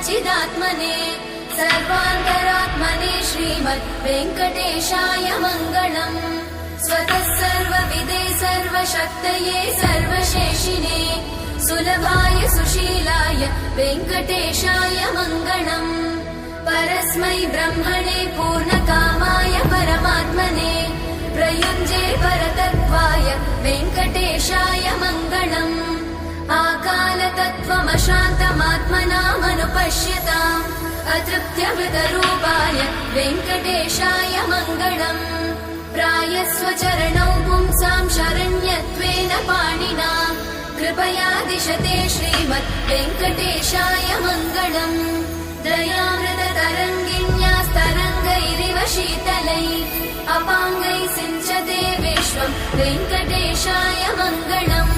सच्चिदात्मने सर्वान्तरात्मने श्रीमद् वेङ्कटेशाय मङ्गलम्। स्वतः सर्वविदे सर्वशक्तये सर्वशेषिने सुलभाय सुशीलाय वेङ्कटेशाय मङ्गलम्। परस्मै ब्रह्मणे पूर्णकामाय परमात्मने प्रयुञ्जे परतत्त्वाय वेङ्कटेशाय मङ्गलम्। आकालतत्त्वमशान्तमात्मनामनुपश्यताम् अतृप्त्यमृतरूपाय वेङ्कटेशाय मङ्गलम्। प्रायस्वचरणौ पुंसां शरण्यत्वेन पाणिना कृपया दिशते श्रीमद् वेङ्कटेशाय मङ्गलम्। दयामृततरङ्गिण्यास्तरङ्गैरिव शीतलैः अपाङ्गैः सिञ्चते विश्वम् वेङ्कटेशाय मङ्गलम्।